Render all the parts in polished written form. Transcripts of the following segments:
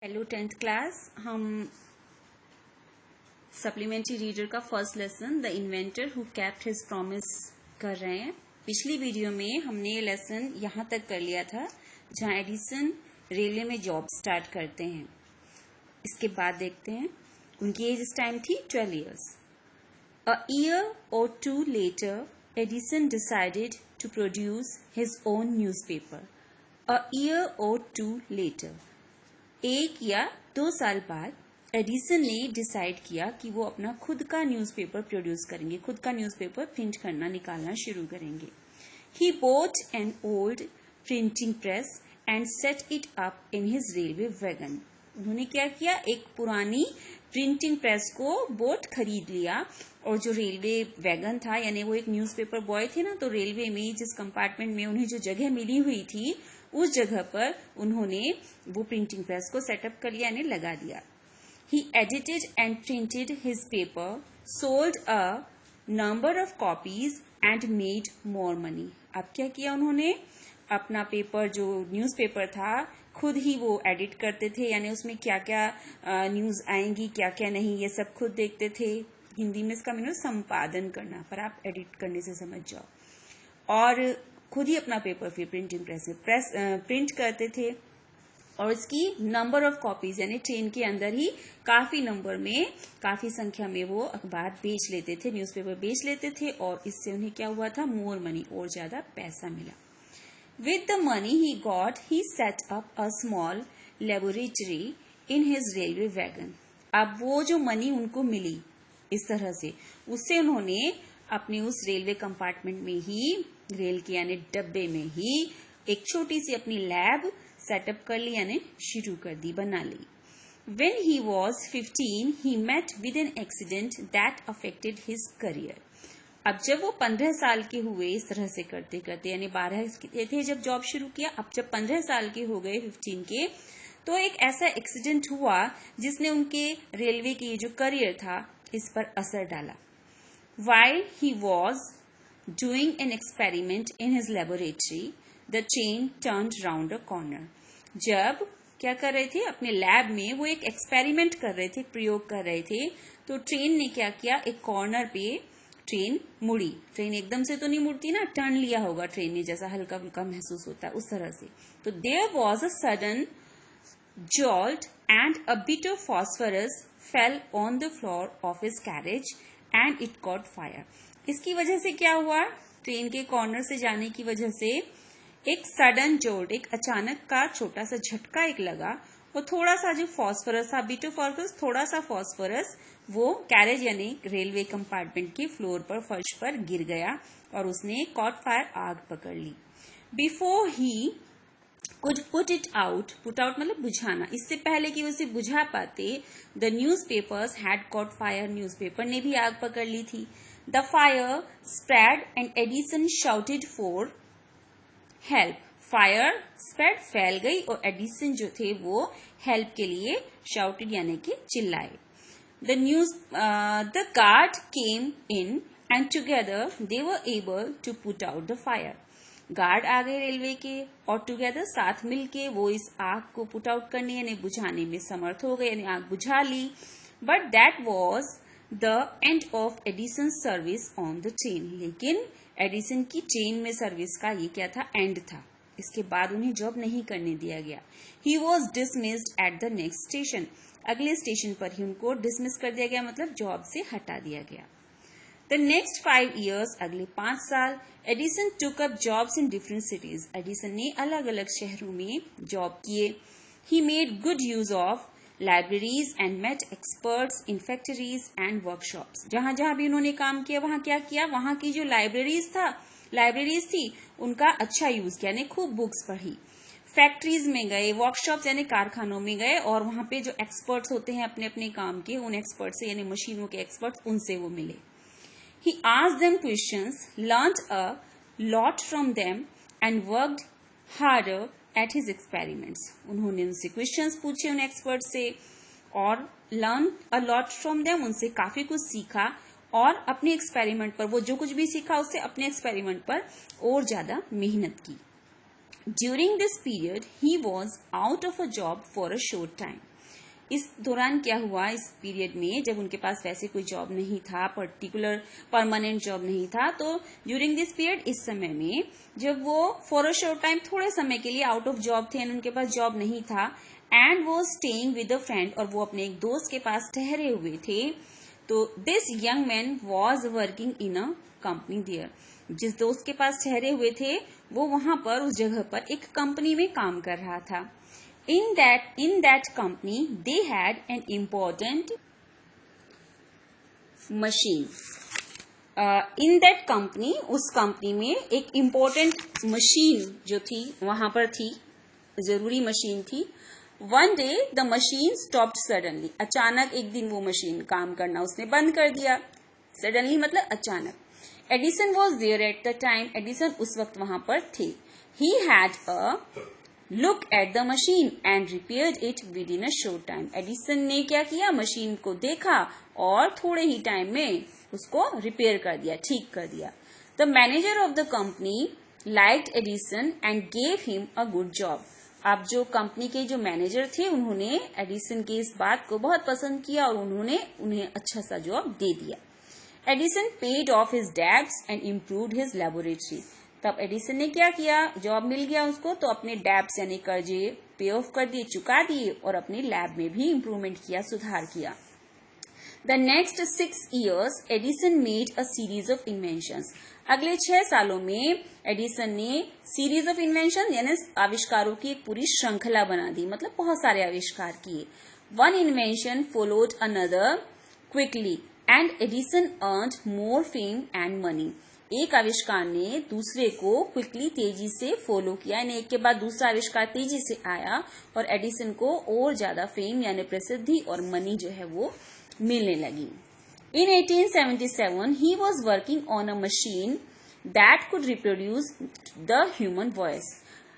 Hello 10th class. हम supplementary reader का first lesson the inventor who kept his promise कर रहे हैं। पिछली वीडियो में हमने ये लेसन यहाँ तक कर लिया था जहाँ एडिसन रेलवे में जॉब स्टार्ट करते हैं। इसके बाद देखते हैं उनकी एज इस टाइम थी 12 years। A year or two later, Edison decided to produce his own newspaper. A year or two later. 1 या 2 साल बाद एडिसन ने डिसाइड किया कि वो अपना खुद का न्यूज़पेपर प्रोड्यूस करेंगे, खुद का न्यूज़पेपर प्रिंट करना निकालना शुरू करेंगे। ही bought an old printing press and set it up in his railway wagon. उन्होंने क्या किया, एक पुरानी प्रिंटिंग प्रेस को बोट खरीद लिया और जो रेलवे वैगन था, यानी वो एक न्यूज़पेपर बॉय थे ना, तो रेलवे में जिस कंपार्टमेंट में उन्हें जो जगह मिली हुई थी उस जगह पर उन्होंने वो प्रिंटिंग प्रेस को सेटअप कर लिया, यानी लगा दिया। He edited and printed his paper, sold a number of copies and made more money. अब क्या किया उन्होंने, अपना पेपर जो न्यूज़पेपर था खुद ही वो एडिट करते थे, यानी उसमें क्या क्या न्यूज़ आएंगी क्या क्या नहीं ये सब खुद देखते थे। हिंदी में इसका मीनिंग संपादन करना, पर आप एडिट करने से समझ जाओ। और खुद ही अपना पेपर फिर प्रिंटिंग प्रेस में प्रिंट करते थे और इसकी नंबर ऑफ कॉपीज यानी ट्रेन के अंदर ही काफी नंबर में, काफी संख्या में वो अखबार बेच लेते थे, न्यूज़पेपर बेच लेते थे और इससे उन्हें क्या हुआ था, मोर मनी, और ज्यादा पैसा मिला। With the money he got, he set up a small laboratory in his railway wagon. अब वो जो मनी उनको मिली इस तरह से, उससे उन्होंने अपने उस रेलवे कंपार्टमेंट में ही, रेल के यानी डब्बे में ही एक छोटी सी अपनी लैब सेटअप कर ली, यानी शुरू कर दी, बना ली। When he was 15, he met with an accident that affected his career. अब जब वो 15 साल के हुए इस तरह से करते करते, यानी 12 के थे जब जॉब शुरू किया, अब जब 15 साल के हो गए 15 के, तो एक ऐसा एक्सीडेंट हुआ जिसने उनके रेलवे की जो करियर था इस पर असर डाला। While he was doing an experiment in his laboratory, the train turned round a corner. जब क्या कर रहे थे, अपने लैब में वो एक एक्सपेरिमेंट कर रहे थे, प्रयोग कर रहे थे, तो ट्रेन ने क्या किया, एक कॉर्नर पे ट्रेन मुड़ी। ट्रेन एकदम से तो नहीं मुड़ती ना, टर्न लिया होगा ट्रेन ने, जैसा हल्का फुल्का महसूस होता है उस तरह से। तो there was a sudden jolt and a bit of phosphorus fell on the floor of his carriage and it caught fire. इसकी वजह से क्या हुआ, ट्रेन के कॉर्नर से जाने की वजह से एक सडन जोल्ट, एक अचानक का छोटा सा झटका एक लगा और थोड़ा सा जो फॉस्फोरस था, बिट ऑफ फॉस्फोरस, थोड़ा सा फॉस्फोरस वो कैरेज यानी रेलवे कंपार्टमेंट के फ्लोर पर, फर्श पर गिर गया और उसने कॉट फायर, आग पकड़ ली। Before he could put it out, put out मतलब बुझाना, इससे पहले कि उसे बुझा पाते, the newspapers had caught fire, newspaper ने भी आग पकड़ ली थी। The fire spread and Edison shouted for help. Fire spread, फैल गई और एडिसन जो थे वो हेल्प के लिए shouted यानी कि चिल्लाए। The guard came in and together they were able to put out the fire. Guard आ गए रेलवे के और टुगेदर साथ मिलके वो इस आग को पुट आउट करने यानी बुझाने में समर्थ हो गए, यानी आग बुझा ली। But that was the end of Edison service on the train. लेकिन एडिसन की ट्रेन में सर्विस का ये क्या था, एंड था। इसके बाद उन्हें जॉब नहीं करने दिया गया। He was dismissed at the next station. अगले स्टेशन पर ही उनको डिसमिस कर दिया गया, मतलब जॉब से हटा दिया गया। The next 5 years, अगले 5 साल, Edison took up jobs in different cities. Edison ने अलग अलग शहरों में जॉब किए। He made good use of libraries and met experts in factories and workshops. जहाँ जहाँ भी उन्होंने काम किया वहाँ क्या किया, वहाँ की जो लाइब्रेरीज थी उनका अच्छा यूज किया, यानी खूब बुक्स पढ़ी। फैक्ट्रीज में गए, वर्कशॉप्स यानी कारखानों में गए और वहाँ पे जो एक्सपर्ट्स होते हैं अपने अपने काम के, उन एक्सपर्ट से यानी मशीनों के एक्सपर्ट्स, उनसे वो मिले। He asked them questions, learned a lot from them and worked harder at his experiments. उन्होंने उनसे क्वेश्चंस पूछे उन एक्सपर्ट से और learn a lot from them, उनसे काफी कुछ सीखा और अपने एक्सपेरिमेंट पर, वो जो कुछ भी सीखा उससे अपने एक्सपेरिमेंट पर और ज्यादा मेहनत की। During this period, he was out of a job for a short time. इस दौरान क्या हुआ, इस पीरियड में जब उनके पास वैसे कोई जॉब नहीं था, पर्टिकुलर परमानेंट जॉब नहीं था, तो ड्यूरिंग दिस पीरियड, इस समय में जब वो फॉर अ शॉर्ट टाइम, थोड़े समय के लिए आउट ऑफ जॉब थे, उनके पास जॉब नहीं था, एंड वो स्टेइंग विद अ फ्रेंड, और वो अपने एक दोस्त के पास ठहरे हुए थे, तो this young man was working in a company there. जिस दोस्त के पास ठहरे हुए थे वो वहां पर, उस जगह पर एक कंपनी में काम कर रहा था। In that company, they had an important machine. In that company, उस कंपनी में एक important मशीन जो थी वहां पर थी, जरूरी मशीन थी। One day the machine stopped suddenly. अचानक एक दिन वो मशीन काम करना उसने बंद कर दिया। Suddenly मतलब अचानक। Edison was there at the time. Edison उस वक्त वहां पर थे। He had a look at the machine and repaired it within a short time. Edison ने क्या किया, मशीन को देखा और थोड़े ही टाइम में उसको रिपेयर कर दिया, ठीक कर दिया। The manager of the company liked Edison and gave him a good job. अब जो कंपनी के जो मैनेजर थे उन्होंने एडिसन की इस बात को बहुत पसंद किया और उन्होंने उन्हें अच्छा सा जॉब दे दिया। Edison paid off his debts and improved his laboratory. तब एडिसन ने क्या किया, जॉब मिल गया उसको तो अपने डेब्ट्स यानी कर्जे पे ऑफ कर दिए, चुका दिए, और अपनी लैब में भी इम्प्रूवमेंट किया, सुधार किया। The next 6 years Edison made a series of inventions. अगले 6 सालों में एडिसन ने सीरीज ऑफ इन्वेंशन यानी आविष्कारों की एक पूरी श्रृंखला बना दी, मतलब बहुत सारे आविष्कार किए। One invention followed another quickly and Edison earned more fame and money. एक आविष्कार ने दूसरे को क्विकली, तेजी से फॉलो किया, यानी एक के बाद दूसरा आविष्कार तेजी से आया और एडिसन को और ज्यादा फेम यानी प्रसिद्धि और मनी जो है वो मिलने लगी। इन 1877 he was working on a machine that could reproduce the human voice.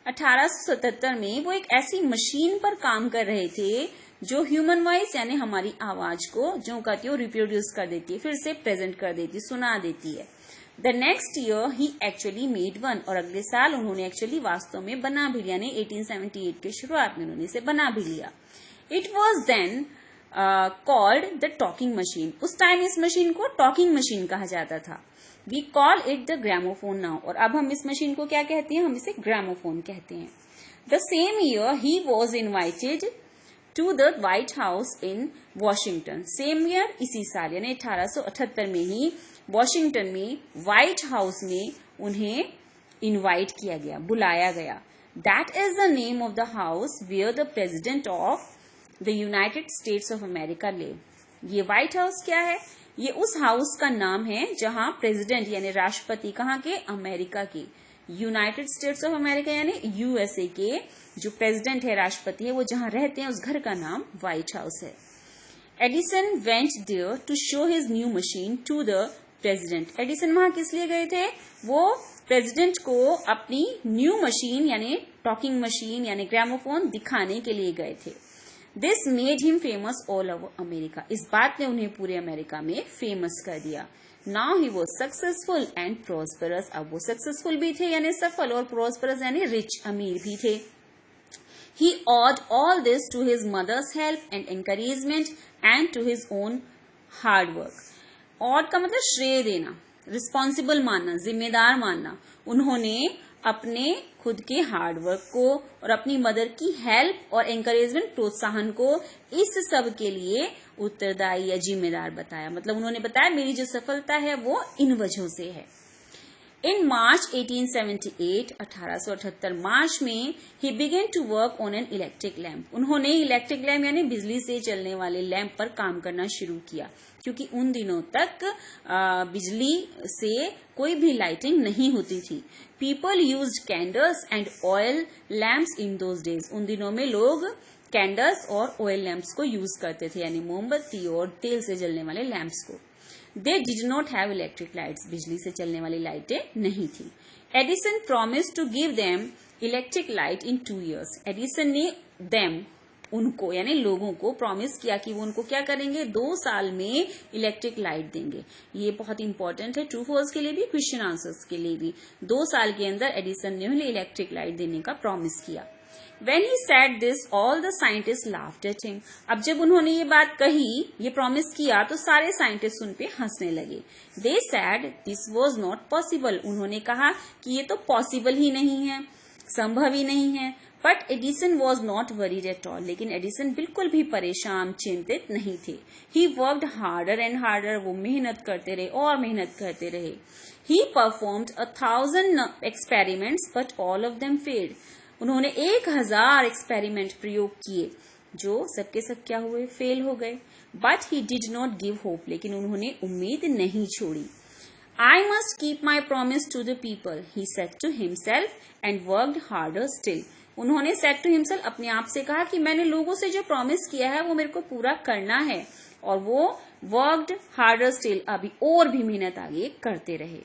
1877 में वो एक ऐसी मशीन पर काम कर रहे थे जो ह्यूमन वॉइस यानी हमारी आवाज को जो कहती है रिप्रोड्यूस कर देती है, फिर से प्रेजेंट कर देती है, सुना देती है। The next year he actually made one, और अगले साल उन्होंने एक्चुअली वास्तव में बना भी लिया, यानी 1878 के शुरुआत में उन्होंने इसे बना भी लिया। It was then called the talking machine. उस टाइम इस मशीन को टॉकिंग मशीन कहा जाता था। We call it the gramophone now, और अब हम इस मशीन को क्या कहते हैं, हम इसे ग्रामोफोन कहते हैं। The same year he was invited to the White House in Washington. Same year, इसी साल यानी 1878 में ही वॉशिंगटन में व्हाइट हाउस में उन्हें इनवाइट किया गया, बुलाया गया। That is the name of the house where the president of the United States of America live. ये व्हाइट हाउस क्या है, ये उस हाउस का नाम है जहां प्रेसिडेंट यानी राष्ट्रपति कहाँ के, अमेरिका के, यूनाइटेड स्टेट्स ऑफ अमेरिका यानी यूएसए के जो प्रेसिडेंट है, राष्ट्रपति है, वो जहां रहते हैं उस घर का नाम व्हाइट हाउस है। Edison went there to show his new machine to the president. Edison वहां किस लिए गए थे, वो प्रेसिडेंट को अपनी न्यू मशीन यानी टॉकिंग मशीन यानी ग्रामोफोन दिखाने के लिए गए थे। This made him famous all over America. इस बात ने उन्हें पूरे अमेरिका में फेमस कर दिया। Now he was successful and prosperous. अब वो सक्सेसफुल भी थे यानी सफल, और प्रॉस्परस यानी रिच, अमीर भी थे। He owed all this to his mother's help and encouragement and to his own hard work. और का मतलब श्रेय देना, रिस्पॉन्सिबल मानना, जिम्मेदार मानना। उन्होंने अपने खुद के हार्ड वर्क को और अपनी मदर की हेल्प और एंकरेजमेंट, प्रोत्साहन को इस सब के लिए उत्तरदायी या जिम्मेदार बताया। मतलब उन्होंने बताया मेरी जो सफलता है वो इन वजहों से है। इन मार्च 1878 1878 मार्च में ही began to work on an electric lamp. उन्होंने इलेक्ट्रिक लैम्प यानी बिजली से चलने वाले लैम्प पर काम करना शुरू किया, क्योंकि उन दिनों तक बिजली से कोई भी लाइटिंग नहीं होती थी। People used candles and oil lamps in those days. उन दिनों में लोग कैंडल्स और ऑयल लैम्प्स को यूज करते थे, यानी मोमबत्ती और तेल से जलने वाले लैम्प्स को। They did not have electric lights. बिजली से चलने वाली लाइटें नहीं थी। Edison promised to give them electric light in 2 years. Edison ने them उनको यानी लोगों को प्रॉमिस किया कि वो उनको क्या करेंगे, 2 साल में इलेक्ट्रिक लाइट देंगे। ये बहुत इंपॉर्टेंट है ट्रू फॉल्स के लिए भी, क्वेश्चन आंसर्स के लिए भी। 2 साल के अंदर एडिसन ने उन्हें इलेक्ट्रिक लाइट देने का प्रॉमिस किया। When he said this, all the scientists laughed at him. अब जब उन्होंने ये बात कही, ये प्रॉमिस किया, तो सारे साइंटिस्ट उन पे हंसने लगे. They said this was not possible. उन्होंने कहा कि ये तो पॉसिबल ही नहीं है, संभव ही नहीं है. But Edison was not worried at all. लेकिन एडिसन बिल्कुल भी परेशान, चिंतित नहीं थे. He worked harder and harder. वो मेहनत करते रहे और मेहनत करते रहे. ही performed 1000 experiments but all of them failed. उन्होंने 1000 एक्सपेरिमेंट प्रयोग किए, जो सबके सब क्या हुए, फेल हो गए. But he did not give hope. लेकिन उन्होंने उम्मीद नहीं छोड़ी. I must keep my promise to the people, he said to himself and worked harder still. उन्होंने said to himself, अपने आप से कहा कि मैंने लोगों से जो प्रॉमिस किया है वो मेरे को पूरा करना है. और वो worked harder still, अभी और भी मेहनत आगे करते रहे.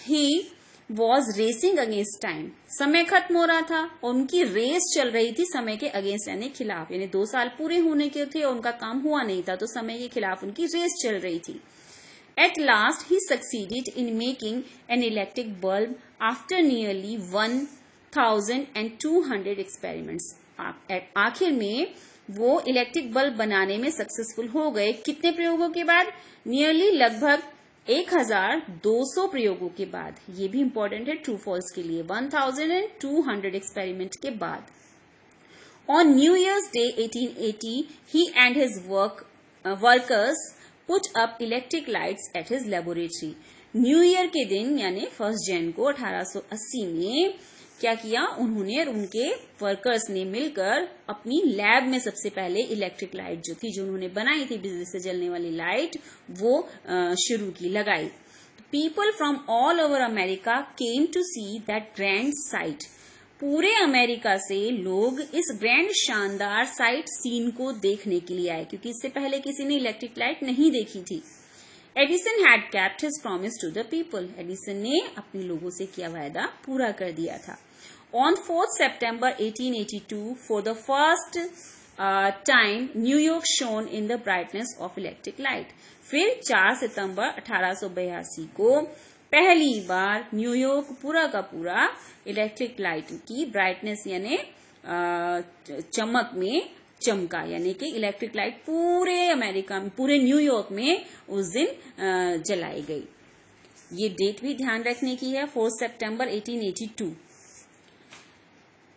He was racing against time. समय खत्म हो रहा था और उनकी रेस चल रही थी समय के अगेंस्ट, यानी खिलाफ. यानी 2 साल पूरे होने के थे और उनका काम हुआ नहीं था, तो समय के खिलाफ उनकी रेस चल रही थी. At last, he succeeded in making an electric bulb after nearly 1200 experiments. आखिर में वो इलेक्ट्रिक बल्ब बनाने में सक्सेसफुल हो गए. कितने प्रयोगों के बाद? नियरली लगभग 1200 प्रयोगों के बाद. ये भी इंपॉर्टेंट है ट्रू फॉल्स के लिए. 1200 एक्सपेरिमेंट के बाद. On New Year's Day 1880, he and his workers put up electric lights at his laboratory. New year के दिन यानी 1 जनवरी को 1880 में क्या किया उन्होंने और उनके वर्कर्स ने मिलकर अपनी लैब में सबसे पहले इलेक्ट्रिक लाइट जो थी, जो उन्होंने बनाई थी बिजली से जलने वाली लाइट, वो शुरू की, लगाई. People from all over America came to see that grand sight. पूरे अमेरिका से लोग इस ग्रैंड शानदार साइट सीन को देखने के लिए आए, क्योंकि इससे पहले किसी ने इलेक्ट्रिक लाइट नहीं देखी थी. Edison had kept his promise to the people. Edison ने अपने लोगों से किया वायदा पूरा कर दिया था. On 4 September 1882 for the first time New York shown in the brightness of electric light. फिर 4 सितंबर 1882 को पहली बार न्यूयॉर्क पूरा का पूरा इलेक्ट्रिक लाइट की ब्राइटनेस यानी चमक में चमका. यानी कि इलेक्ट्रिक लाइट पूरे अमेरिका में, पूरे न्यूयॉर्क में उस दिन जलाई गई. ये डेट भी ध्यान रखने की है, 4 सितंबर 1882.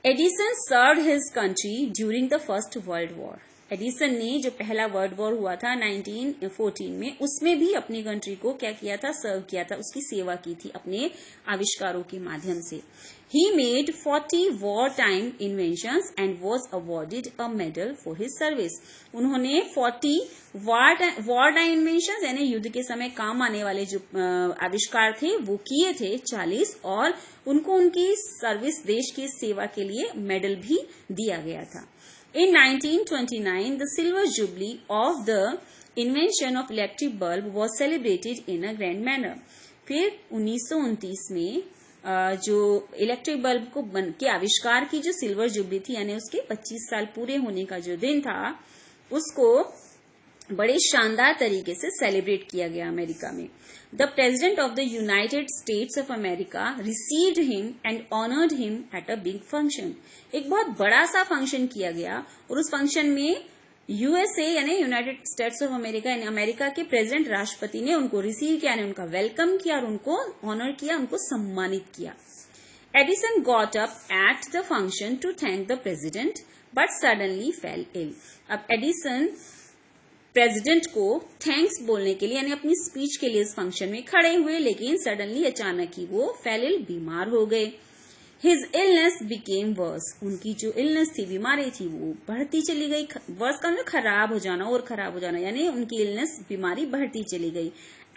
Edison served his country during the first world war. Edison ने जो पहला वर्ल्ड वॉर हुआ था 1914 में, उसमें भी अपनी कंट्री को क्या किया था, सर्व किया था, उसकी सेवा की थी अपने आविष्कारों के माध्यम से. He made 40 wartime inventions and was awarded a medal for his service. उन्होंने 40 wartime inventions यानी युद्ध के समय काम आने वाले जो आविष्कार थे वो किए थे 40, और उनको उनकी सर्विस, देश की सेवा के लिए मेडल भी दिया गया था. In 1929, the silver jubilee of the invention of electric bulb was celebrated in a grand manner. फिर 1929 में जो इलेक्ट्रिक बल्ब को के आविष्कार की जो सिल्वर जुबली थी, यानी उसके 25 साल पूरे होने का जो दिन था, उसको बड़े शानदार तरीके से सेलिब्रेट किया गया अमेरिका में. The president of the United States of America received him and honoured him at a big function. एक बहुत बड़ा सा फंक्शन किया गया और उस फंक्शन में यूएसए यानी यूनाइटेड स्टेट्स ऑफ अमेरिका यानी अमेरिका के प्रेसिडेंट, राष्ट्रपति ने उनको रिसीव किया, उनका वेलकम किया और उनको ऑनर किया, उनको सम्मानित किया. Edison got up at the function to thank the president but suddenly fell ill. अब एडिसन प्रेसिडेंट को थैंक्स बोलने के लिए यानी अपनी स्पीच के लिए इस फंक्शन में खड़े हुए, लेकिन सडनली अचानक ही वो फेल इल, बीमार हो गए. His illness became worse. उनकी जो इलनेस थी, बीमारी थी, वो बढ़ती चली गई. वर्स का मतलब खराब हो जाना और खराब हो जाना, यानी उनकी इलनेस, बीमारी बढ़ती चली गई.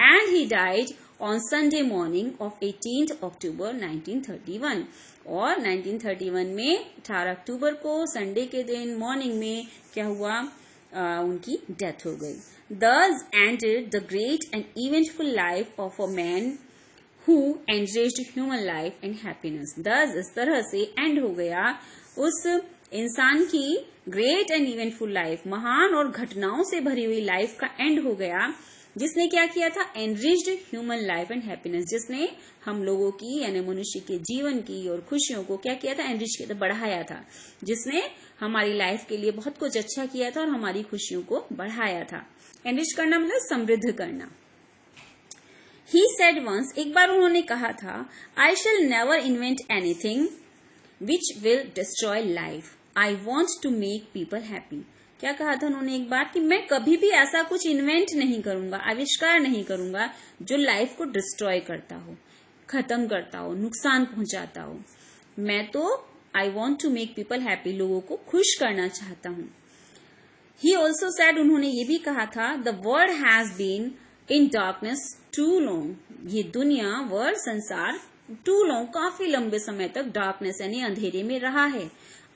And he died on Sunday morning of 18th October 1931. और 1931 में 18 अक्टूबर को संडे के दिन मॉर्निंग में क्या हुआ, उनकी डेथ हो गई. Thus ended the great and eventful life of a man who enriched human life and happiness. Thus इस तरह से एंड हो गया उस इंसान की ग्रेट एंड इवेंटफुल लाइफ, महान और घटनाओं से भरी हुई लाइफ का एंड हो गया, जिसने क्या किया था, enriched human life and happiness, जिसने हम लोगों की यानी मनुष्य के जीवन की और खुशियों को क्या किया था, एनरिच किया था, बढ़ाया था, जिसने हमारी लाइफ के लिए बहुत कुछ अच्छा किया था और हमारी खुशियों को बढ़ाया था। एनरिच करना मतलब समृद्ध करना। He said once, एक बार उन्होंने कहा था, I shall never invent anything which will destroy life. I want to make people happy. क्या कहा था उन्होंने एक बार कि मैं कभी भी ऐसा कुछ इन्वेंट नहीं करूंगा, आविष्कार नहीं करूंगा जो लाइफ को डिस्ट्रॉय करता हो, खत्म करता हो, नुकसान पहुंचाता हो। मैं तो I want to make people happy, लोगों को खुश करना चाहता हूं। He also said, उन्होंने ये भी कहा था, the world has been in darkness too long. ये दुनिया, वर्ल्ड, संसार too long, काफी लंबे समय तक डार्कनेस यानी अंधेरे में रहा है।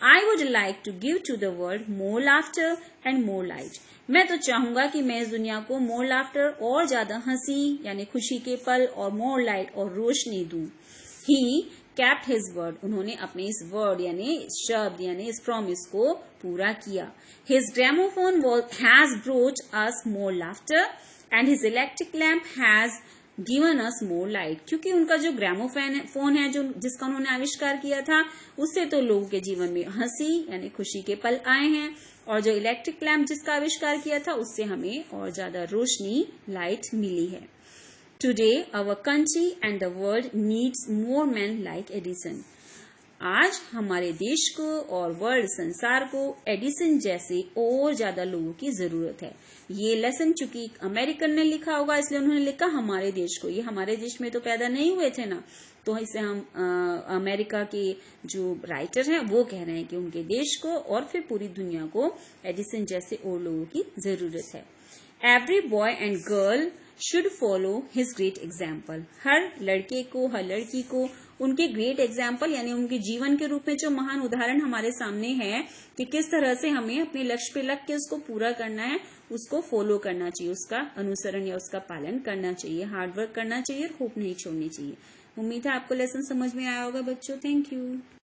I would like to give to the world more laughter and more light. मैं तो चाहूंगा कि मैं इस दुनिया को more laughter और ज्यादा हंसी यानी खुशी के पल और more light और रोशनी दूं। He kept his word. उन्होंने अपने इस वर्ड यानी शब्द यानी इस प्रॉमिस को पूरा किया। His gramophone has brought us more laughter and his electric lamp has given us more light. क्योंकि उनका जो ग्रामोफोन है जो जिसका उन्होंने आविष्कार किया था, उससे तो लोगों के जीवन में हंसी यानी खुशी के पल आए हैं, और जो इलेक्ट्रिक लैम्प जिसका आविष्कार किया था उससे हमें और ज्यादा रोशनी, लाइट मिली है। Today our country and the world needs more men like Edison. आज हमारे देश को और वर्ल्ड संसार को एडिसन जैसे और ज्यादा लोगों की जरूरत है। ये लेसन चूंकि अमेरिकन ने लिखा होगा इसलिए उन्होंने लिखा हमारे देश को, ये हमारे देश में तो पैदा नहीं हुए थे ना, तो इसे हम अमेरिका के जो राइटर हैं वो कह रहे हैं कि उनके देश को और फिर पूरी दुनिया को एडिसन जैसे और लोगों की जरूरत है। Every boy and girl should follow his great example. हर लड़के को, हर लड़की को उनके ग्रेट एग्जाम्पल यानी उनके जीवन के रूप में जो महान उदाहरण हमारे सामने है कि किस तरह से हमें अपने लक्ष्य पे लग के उसको पूरा करना है, उसको फॉलो करना चाहिए, उसका अनुसरण या उसका पालन करना चाहिए, हार्डवर्क करना चाहिए और होप नहीं छोड़नी चाहिए। उम्मीद है आपको लेसन समझ में आया होगा बच्चों। Thank you.